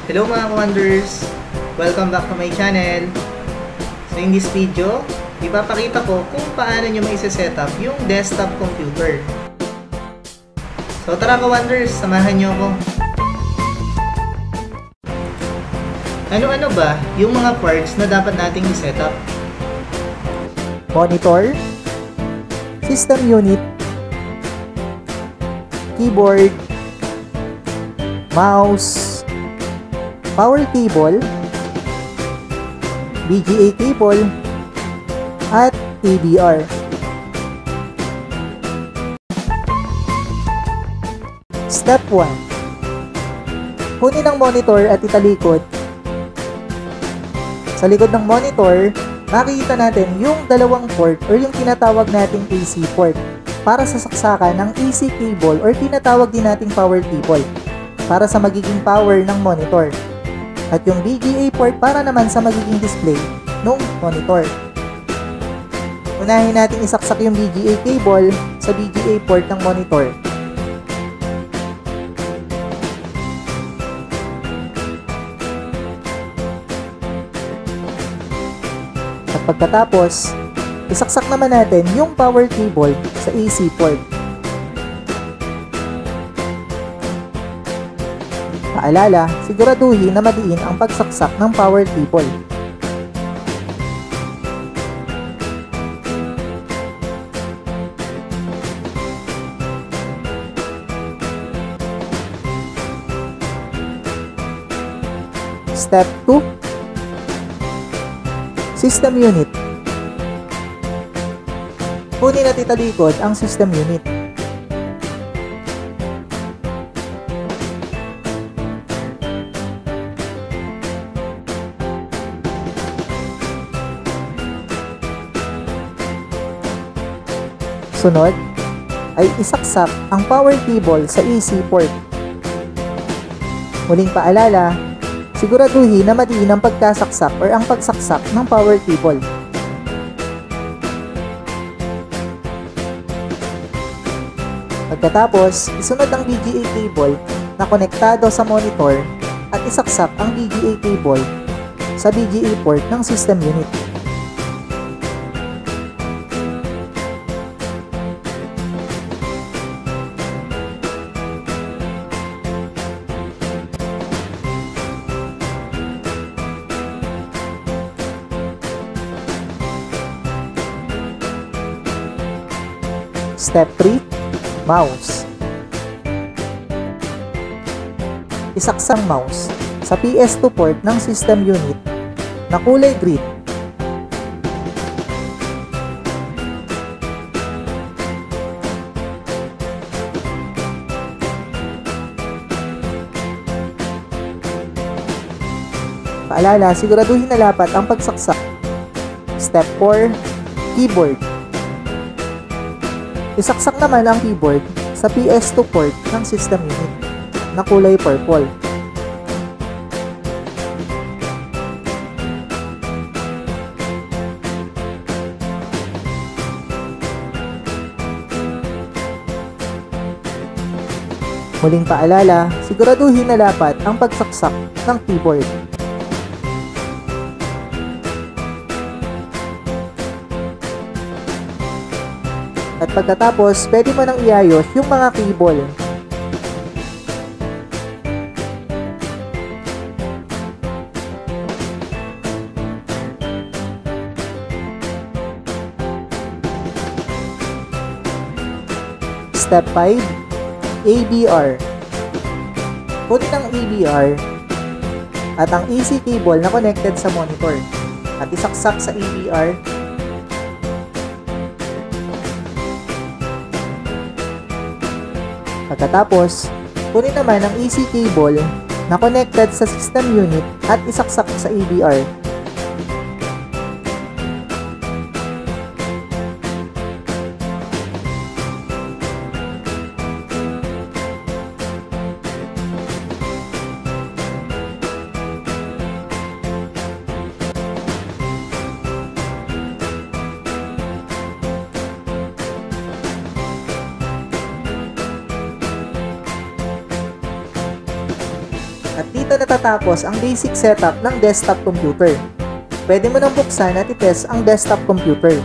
Hello mga wonders! Welcome back to my channel. So in this video, ipapakita ko kung paano nyo ma-setup yung desktop computer. So tara ka-wonders, samahan nyo ako. Ano-ano ba yung mga parts na dapat nating i-setup? Monitor, system unit, keyboard, mouse, power cable, VGA cable, at ABR. Step 1. Kunin ang monitor at italikod. Sa likod ng monitor, makikita natin yung dalawang port or yung tinatawag nating AC port para sa saksakan ng AC cable or tinatawag din nating power cable para sa magiging power ng monitor. At yung VGA port para naman sa magiging display ng monitor. Unahin natin isaksak yung VGA cable sa VGA port ng monitor. At pagkatapos, isaksak naman natin yung power cable sa AC port. Paalala, siguraduhin na madiin ang pagsaksak ng power cable. Step 2. System unit. Kunin at italikod ang system unit. Sunod ay isaksak ang power cable sa AC port. Muling paalala, siguraduhin na madiin ang pagkasaksak or ang pagsaksak ng power cable. Pagkatapos, isunod ang VGA cable na konektado sa monitor at isaksak ang VGA cable sa VGA port ng system unit. Step 3. Mouse. Isaksang mouse sa PS2 port ng system unit na kulay green. Paalala, siguraduhin na lapat ang pagsaksak. Step 4. Keyboard. Isaksak naman ang keyboard sa PS2 port ng system unit na kulay purple. Muling paalala, siguraduhin na dapat ang pagsaksak ng keyboard. At pagkatapos, pwede mo nang iayos yung mga cable. Step 5. ABR. Kunin ang ABR at ang AC cable na connected sa monitor at isaksak sa ABR. Pagkatapos, kunin naman ang AC cable na connected sa system unit at isaksak sa ABR. At dito natatapos ang basic setup ng desktop computer. Pwede mo nang buksan at itest ang desktop computer.